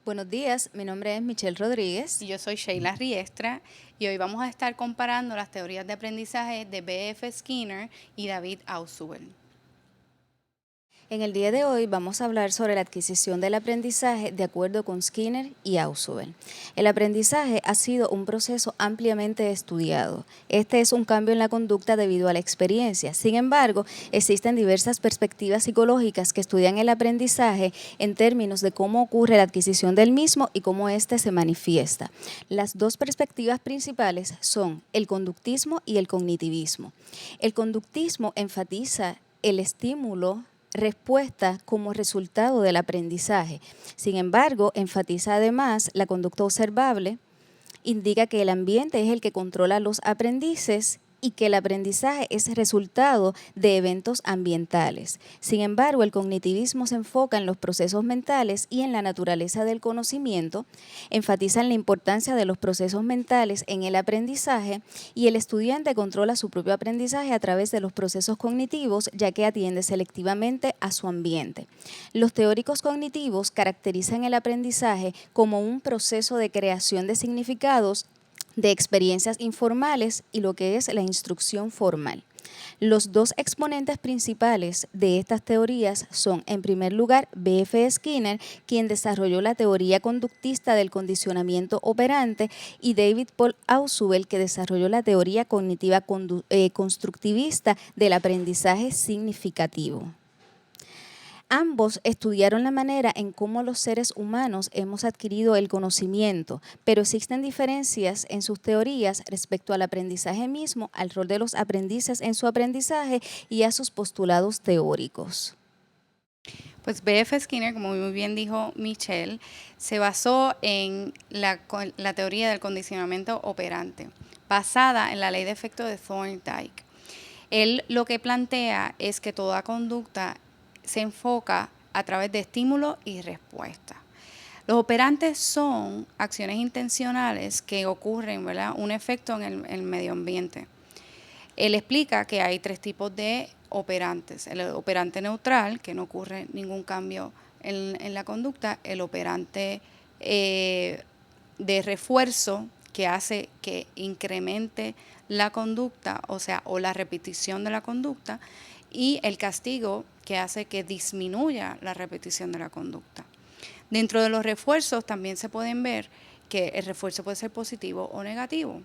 Buenos días, mi nombre es Michelle Rodríguez. Y yo soy Sheila Riestra y hoy vamos a estar comparando las teorías de aprendizaje de B.F. Skinner y David Ausubel. En el día de hoy vamos a hablar sobre la adquisición del aprendizaje de acuerdo con Skinner y Ausubel. El aprendizaje ha sido un proceso ampliamente estudiado. Este es un cambio en la conducta debido a la experiencia. Sin embargo, existen diversas perspectivas psicológicas que estudian el aprendizaje en términos de cómo ocurre la adquisición del mismo y cómo éste se manifiesta. Las dos perspectivas principales son el conductismo y el cognitivismo. El conductismo enfatiza el estímulo respuesta como resultado del aprendizaje. Sin embargo, enfatiza además la conducta observable, indica que el ambiente es el que controla a los aprendices y que el aprendizaje es resultado de eventos ambientales. Sin embargo, el cognitivismo se enfoca en los procesos mentales y en la naturaleza del conocimiento, enfatiza en la importancia de los procesos mentales en el aprendizaje y el estudiante controla su propio aprendizaje a través de los procesos cognitivos, ya que atiende selectivamente a su ambiente. Los teóricos cognitivos caracterizan el aprendizaje como un proceso de creación de significados de experiencias informales y lo que es la instrucción formal. Los dos exponentes principales de estas teorías son, en primer lugar, B.F. Skinner, quien desarrolló la teoría conductista del condicionamiento operante, y David Paul Ausubel, que desarrolló la teoría cognitiva constructivista del aprendizaje significativo. Ambos estudiaron la manera en cómo los seres humanos hemos adquirido el conocimiento, pero existen diferencias en sus teorías respecto al aprendizaje mismo, al rol de los aprendices en su aprendizaje y a sus postulados teóricos. Pues B.F. Skinner, como muy bien dijo Michelle, se basó en la teoría del condicionamiento operante, basada en la ley de efecto de Thorndike. Él lo que plantea es que toda conducta se enfoca a través de estímulo y respuesta. Los operantes son acciones intencionales que ocurren, ¿verdad? Un efecto en el medio ambiente. Él explica que hay tres tipos de operantes. El operante neutral, que no ocurre ningún cambio en la conducta. El operante de refuerzo, que hace que incremente la conducta, o la repetición de la conducta. Y el castigo, que hace que disminuya la repetición de la conducta. Dentro de los refuerzos también se pueden ver que el refuerzo puede ser positivo o negativo.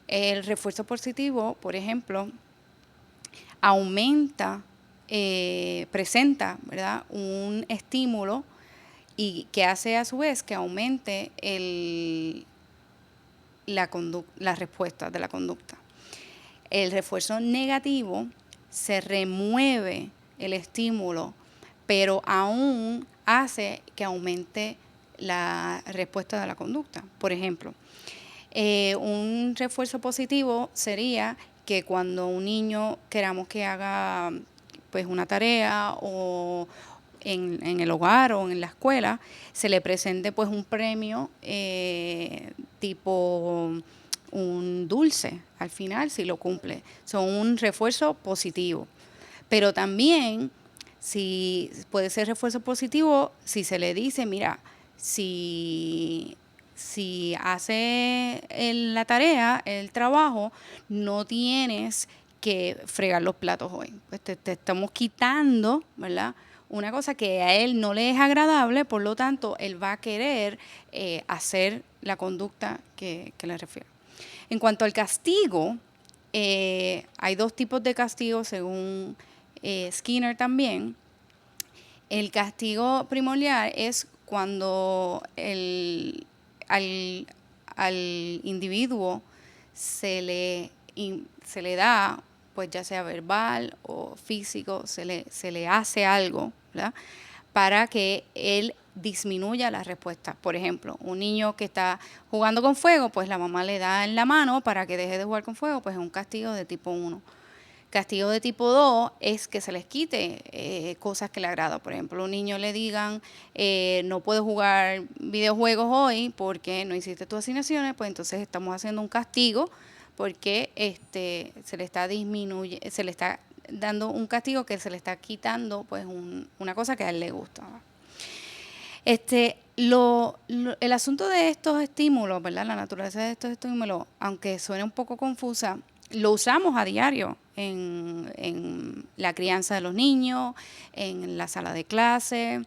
El refuerzo positivo, por ejemplo, presenta, ¿verdad?, un estímulo y que hace a su vez que aumente la respuesta de la conducta. El refuerzo negativo se remueve el estímulo, pero aún hace que aumente la respuesta de la conducta. Por ejemplo, un refuerzo positivo sería que cuando un niño queramos que haga pues una tarea o en el hogar o en la escuela, se le presente pues un premio tipo un dulce al final si lo cumple. Son un refuerzo positivo. Pero también si puede ser refuerzo positivo si se le dice, mira, si hace la tarea, el trabajo, no tienes que fregar los platos hoy. Pues te estamos quitando, ¿verdad?, una cosa que a él no le es agradable, por lo tanto, él va a querer hacer la conducta que le refiero. En cuanto al castigo, hay dos tipos de castigo según Skinner también. El castigo primordial es cuando al individuo se le da, pues ya sea verbal o físico, se le hace algo, ¿verdad?, para que él disminuya la respuesta. Por ejemplo, un niño que está jugando con fuego, pues la mamá le da en la mano para que deje de jugar con fuego, pues es un castigo de tipo 1. Castigo de tipo 2 es que se les quite cosas que le agradan. Por ejemplo, un niño le digan, no puedes jugar videojuegos hoy porque no hiciste tus asignaciones, pues entonces estamos haciendo un castigo porque se le está dando un castigo que se le está quitando pues una cosa que a él le gusta. El asunto de estos estímulos, ¿verdad? La naturaleza de estos estímulos, aunque suene un poco confusa, lo usamos a diario en la crianza de los niños, en la sala de clase,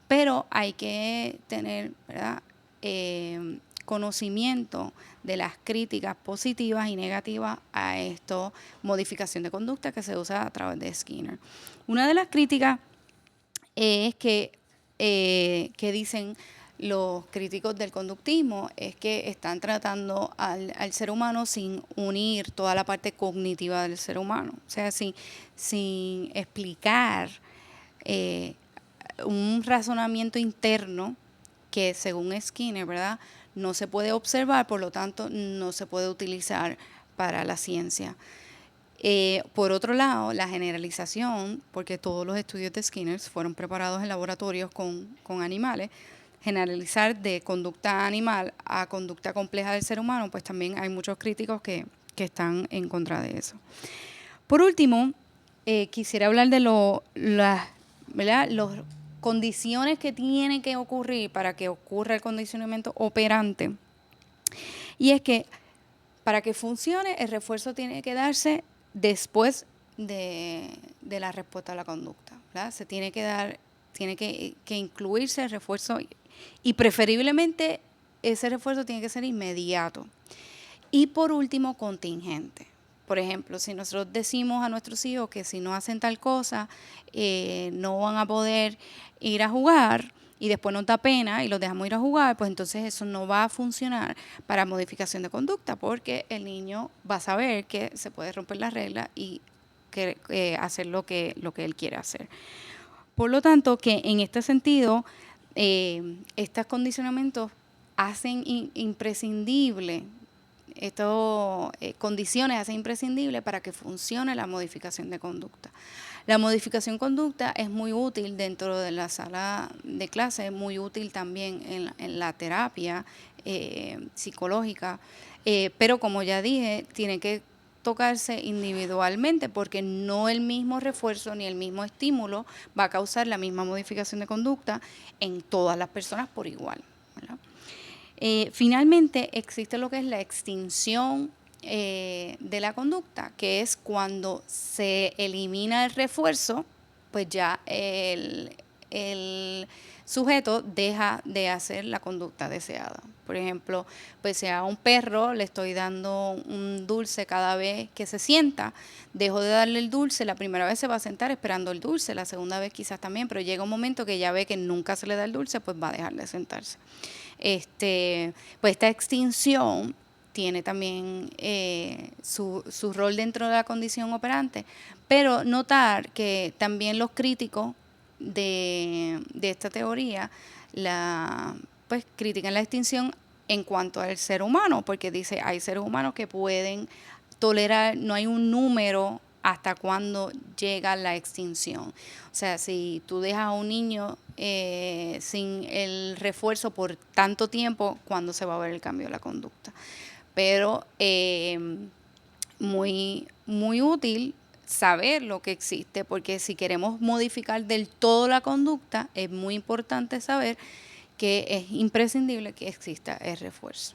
pero hay que tener, ¿verdad? Conocimiento de las críticas positivas y negativas a esta modificación de conducta que se usa a través de Skinner. Una de las críticas es que dicen los críticos del conductismo es que están tratando al ser humano sin unir toda la parte cognitiva del ser humano, o sea, sin explicar un razonamiento interno que según Skinner, ¿verdad?, no se puede observar, por lo tanto no se puede utilizar para la ciencia. Por otro lado, la generalización, porque todos los estudios de Skinner fueron preparados en laboratorios con animales, generalizar de conducta animal a conducta compleja del ser humano, pues también hay muchos críticos que están en contra de eso. Por último, quisiera hablar de las condiciones que tienen que ocurrir para que ocurra el condicionamiento operante. Y es que para que funcione, el refuerzo tiene que darse después de la respuesta a la conducta, ¿verdad? Se tiene que incluirse el refuerzo y preferiblemente ese refuerzo tiene que ser inmediato. Y por último, contingente. Por ejemplo, si nosotros decimos a nuestros hijos que si no hacen tal cosa, no van a poder ir a jugar y después nos da pena y los dejamos ir a jugar, pues entonces eso no va a funcionar para modificación de conducta porque el niño va a saber que se puede romper la regla y hacer lo que él quiere hacer. Por lo tanto, que en este sentido, estos condicionamientos hacen imprescindible, estas condiciones hacen imprescindible para que funcione la modificación de conducta. La modificación de conducta es muy útil dentro de la sala de clase, es muy útil también en la terapia psicológica, pero como ya dije, tiene que tocarse individualmente porque no el mismo refuerzo ni el mismo estímulo va a causar la misma modificación de conducta en todas las personas por igual, ¿verdad? Finalmente, existe lo que es la extinción de la conducta, que es cuando se elimina el refuerzo, pues ya el sujeto deja de hacer la conducta deseada. Por ejemplo, pues si a un perro le estoy dando un dulce cada vez que se sienta, dejo de darle el dulce, la primera vez se va a sentar esperando el dulce, la segunda vez quizás también, pero llega un momento que ya ve que nunca se le da el dulce, pues va a dejar de sentarse. Pues esta extinción tiene también su rol dentro de la condición operante, pero notar que también los críticos de esta teoría pues critican la extinción en cuanto al ser humano, porque dice hay seres humanos que pueden tolerar, no hay un número hasta cuando llega la extinción. O sea, si tú dejas a un niño sin el refuerzo por tanto tiempo, ¿cuándo se va a ver el cambio de la conducta? Pero muy, muy útil saber lo que existe, porque si queremos modificar del todo la conducta, es muy importante saber que es imprescindible que exista el refuerzo.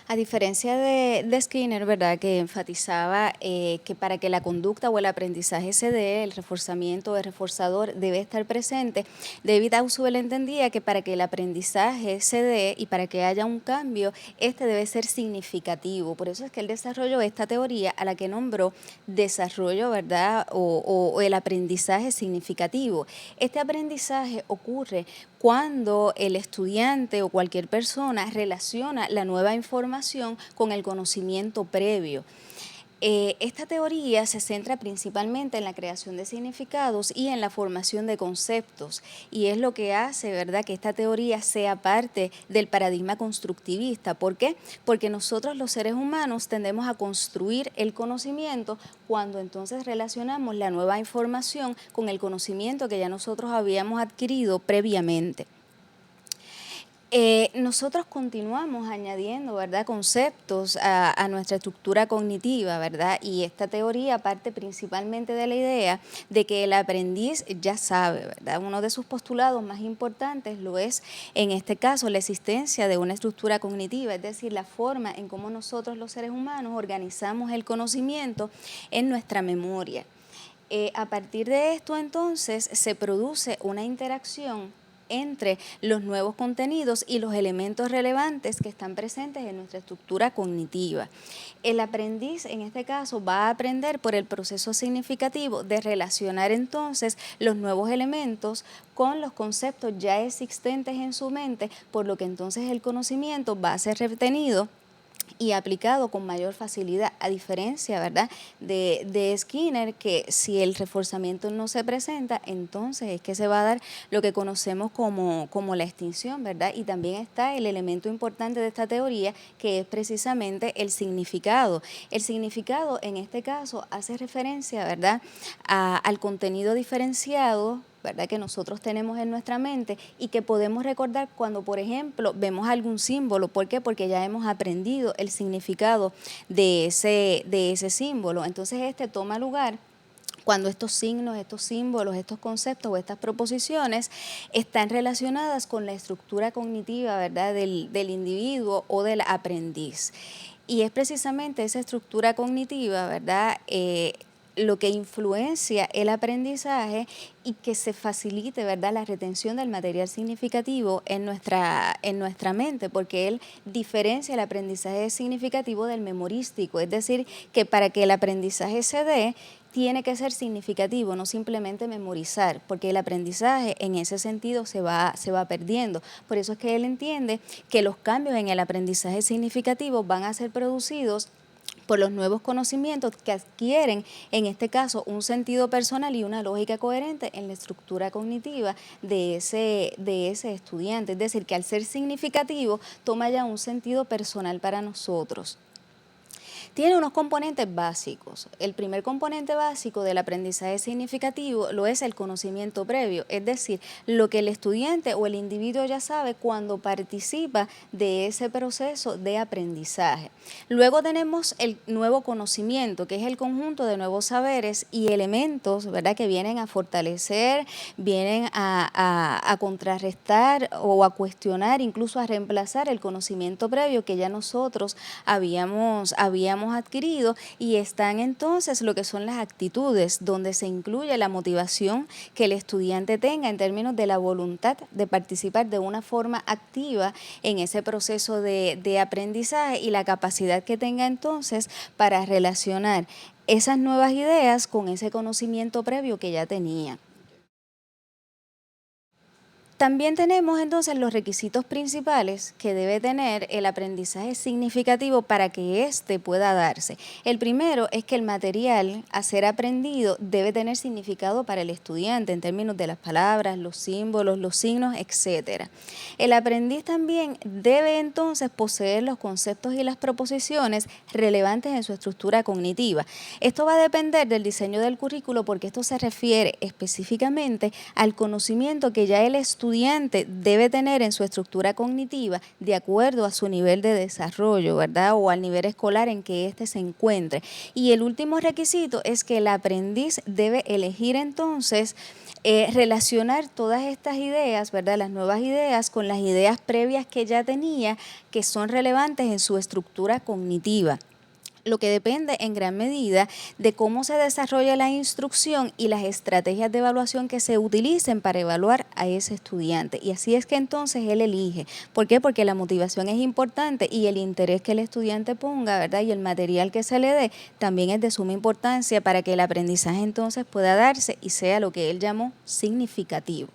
A diferencia de Skinner, ¿verdad?, que enfatizaba que para que la conducta o el aprendizaje se dé, el reforzamiento o el reforzador debe estar presente, David Ausubel entendía que para que el aprendizaje se dé y para que haya un cambio, este debe ser significativo. Por eso es que él desarrolló esta teoría a la que nombró desarrollo, ¿verdad?, o el aprendizaje significativo. Este aprendizaje ocurre cuando el estudiante o cualquier persona relaciona la nueva información con el conocimiento previo. Esta teoría se centra principalmente en la creación de significados y en la formación de conceptos, y es lo que hace, ¿verdad?, que esta teoría sea parte del paradigma constructivista. ¿Por qué? Porque nosotros los seres humanos tendemos a construir el conocimiento cuando entonces relacionamos la nueva información con el conocimiento que ya nosotros habíamos adquirido previamente. Nosotros continuamos añadiendo, ¿verdad?, conceptos a nuestra estructura cognitiva, ¿verdad? Y esta teoría parte principalmente de la idea de que el aprendiz ya sabe, ¿verdad? Uno de sus postulados más importantes lo es, en este caso, la existencia de una estructura cognitiva, es decir, la forma en cómo nosotros los seres humanos organizamos el conocimiento en nuestra memoria. A partir de esto, entonces, se produce una interacción entre los nuevos contenidos y los elementos relevantes que están presentes en nuestra estructura cognitiva. El aprendiz, en este caso, va a aprender por el proceso significativo de relacionar entonces los nuevos elementos con los conceptos ya existentes en su mente, por lo que entonces el conocimiento va a ser retenido y aplicado con mayor facilidad, a diferencia, ¿verdad?, de Skinner, que si el reforzamiento no se presenta, entonces es que se va a dar lo que conocemos como la extinción, ¿verdad? Y también está el elemento importante de esta teoría, que es precisamente el significado. El significado, en este caso, hace referencia, ¿verdad?, al contenido diferenciado, ¿verdad?, que nosotros tenemos en nuestra mente y que podemos recordar cuando, por ejemplo, vemos algún símbolo. ¿Por qué? Porque ya hemos aprendido el significado de ese símbolo. Entonces, este toma lugar cuando estos signos, estos símbolos, estos conceptos o estas proposiciones están relacionadas con la estructura cognitiva, ¿verdad?, del individuo o del aprendiz. Y es precisamente esa estructura cognitiva, ¿verdad?, lo que influencia el aprendizaje y que se facilite, ¿verdad?, la retención del material significativo en nuestra mente, porque él diferencia el aprendizaje significativo del memorístico, es decir, que para que el aprendizaje se dé, tiene que ser significativo, no simplemente memorizar, porque el aprendizaje en ese sentido se va perdiendo. Por eso es que él entiende que los cambios en el aprendizaje significativo van a ser producidos por los nuevos conocimientos que adquieren, en este caso, un sentido personal y una lógica coherente en la estructura cognitiva de ese estudiante. Es decir, que al ser significativo, toma ya un sentido personal para nosotros. Tiene unos componentes básicos. El primer componente básico del aprendizaje significativo lo es el conocimiento previo, es decir, lo que el estudiante o el individuo ya sabe cuando participa de ese proceso de aprendizaje. Luego tenemos el nuevo conocimiento, que es el conjunto de nuevos saberes y elementos, ¿verdad?, que vienen a fortalecer, vienen a contrarrestar o a cuestionar, incluso a reemplazar el conocimiento previo que ya nosotros habíamos adquirido, y están entonces lo que son las actitudes, donde se incluye la motivación que el estudiante tenga en términos de la voluntad de participar de una forma activa en ese proceso de aprendizaje y la capacidad que tenga entonces para relacionar esas nuevas ideas con ese conocimiento previo que ya tenía. También tenemos entonces los requisitos principales que debe tener el aprendizaje significativo para que éste pueda darse. El primero es que el material a ser aprendido debe tener significado para el estudiante en términos de las palabras, los símbolos, los signos, etc. El aprendiz también debe entonces poseer los conceptos y las proposiciones relevantes en su estructura cognitiva. Esto va a depender del diseño del currículo, porque esto se refiere específicamente al conocimiento que ya el estudiante debe tener en su estructura cognitiva de acuerdo a su nivel de desarrollo, ¿verdad?, o al nivel escolar en que éste se encuentre. Y el último requisito es que el aprendiz debe elegir entonces relacionar todas estas ideas, ¿verdad?, las nuevas ideas, con las ideas previas que ya tenía, que son relevantes en su estructura cognitiva, lo que depende en gran medida de cómo se desarrolla la instrucción y las estrategias de evaluación que se utilicen para evaluar a ese estudiante. Y así es que entonces él elige. ¿Por qué? Porque la motivación es importante y el interés que el estudiante ponga, ¿verdad?, y el material que se le dé también es de suma importancia para que el aprendizaje entonces pueda darse y sea lo que él llamó significativo.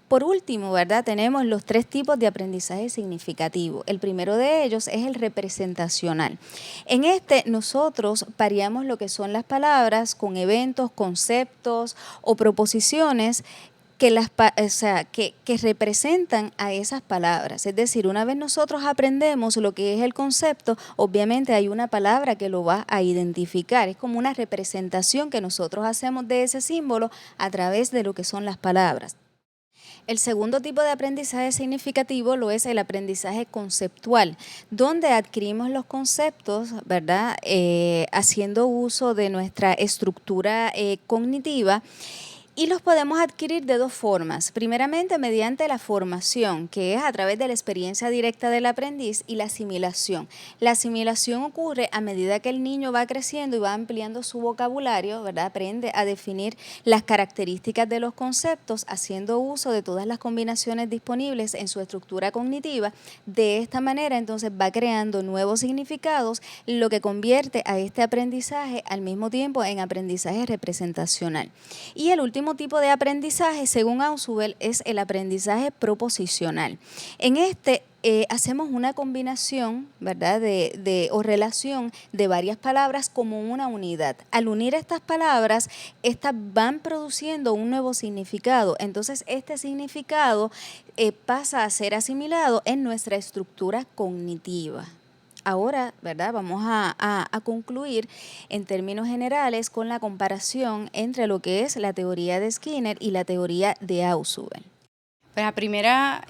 Por último, ¿verdad?, tenemos los 3 tipos de aprendizaje significativo. El primero de ellos es el representacional. En este nosotros pareamos lo que son las palabras con eventos, conceptos o proposiciones que representan a esas palabras. Es decir, una vez nosotros aprendemos lo que es el concepto, obviamente hay una palabra que lo va a identificar. Es como una representación que nosotros hacemos de ese símbolo a través de lo que son las palabras. El segundo tipo de aprendizaje significativo lo es el aprendizaje conceptual, donde adquirimos los conceptos, ¿verdad? Haciendo uso de nuestra estructura cognitiva. Y los podemos adquirir de dos formas. Primeramente, mediante la formación, que es a través de la experiencia directa del aprendiz, y la asimilación. La asimilación ocurre a medida que el niño va creciendo y va ampliando su vocabulario, ¿verdad? Aprende a definir las características de los conceptos, haciendo uso de todas las combinaciones disponibles en su estructura cognitiva. De esta manera, entonces, va creando nuevos significados, lo que convierte a este aprendizaje al mismo tiempo en aprendizaje representacional. Y el último tipo de aprendizaje, según Ausubel, es el aprendizaje proposicional. En este hacemos una combinación, ¿verdad?, o relación de varias palabras como una unidad. Al unir estas palabras, estas van produciendo un nuevo significado. Entonces, este significado pasa a ser asimilado en nuestra estructura cognitiva. Ahora, ¿verdad? Vamos a concluir en términos generales con la comparación entre lo que es la teoría de Skinner y la teoría de Ausubel. Pues a primera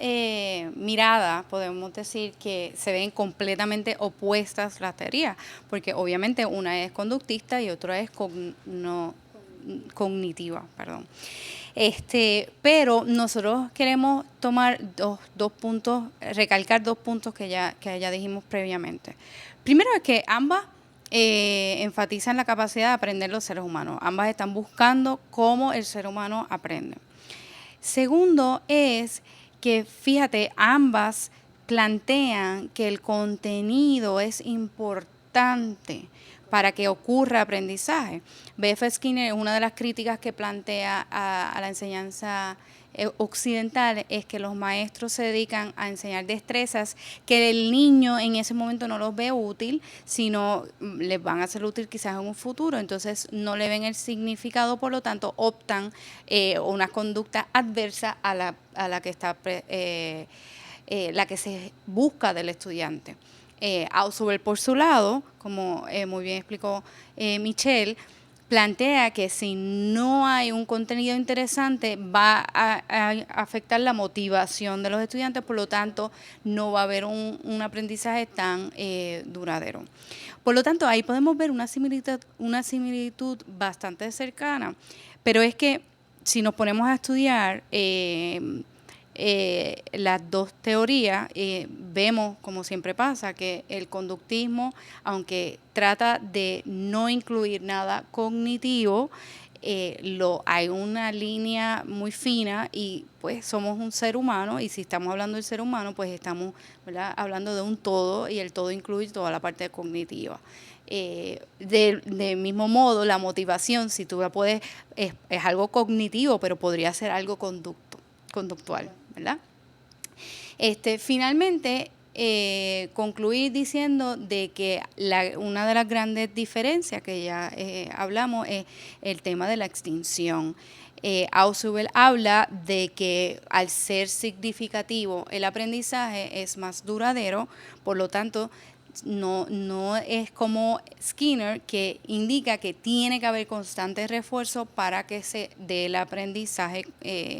mirada podemos decir que se ven completamente opuestas las teorías, porque obviamente una es conductista y otra es cognitiva, perdón. Pero nosotros queremos tomar dos puntos, recalcar dos puntos que ya dijimos previamente. Primero es que ambas enfatizan la capacidad de aprender los seres humanos. Ambas están buscando cómo el ser humano aprende. Segundo es que, fíjate, ambas plantean que el contenido es importante para que ocurra aprendizaje. B.F. Skinner, una de las críticas que plantea a la enseñanza occidental es que los maestros se dedican a enseñar destrezas que el niño en ese momento no los ve útil, sino les van a ser útil quizás en un futuro. Entonces no le ven el significado, por lo tanto optan una conducta adversa a la que está la que se busca del estudiante. Ausubel, por su lado, como muy bien explicó Michelle, plantea que si no hay un contenido interesante va a afectar la motivación de los estudiantes, por lo tanto no va a haber un aprendizaje tan duradero. Por lo tanto, ahí podemos ver una similitud bastante cercana, pero es que si nos ponemos a estudiar las dos teorías, vemos, como siempre pasa, que el conductismo, aunque trata de no incluir nada cognitivo, hay una línea muy fina y pues somos un ser humano, y si estamos hablando del ser humano, pues estamos, ¿verdad?, hablando de un todo, y el todo incluye toda la parte cognitiva. De mismo modo, la motivación, si tú la puedes, es algo cognitivo, pero podría ser algo conductual, ¿verdad? Finalmente, concluir diciendo de que una de las grandes diferencias que ya hablamos es el tema de la extinción. Ausubel habla de que al ser significativo el aprendizaje es más duradero, por lo tanto no es como Skinner, que indica que tiene que haber constante refuerzo para que se dé el aprendizaje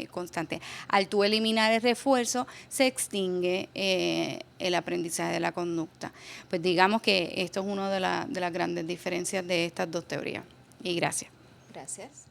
constante. Al tú eliminar el refuerzo, se extingue el aprendizaje de la conducta. Pues digamos que esto es una de las grandes diferencias de estas dos teorías. Y gracias. Gracias.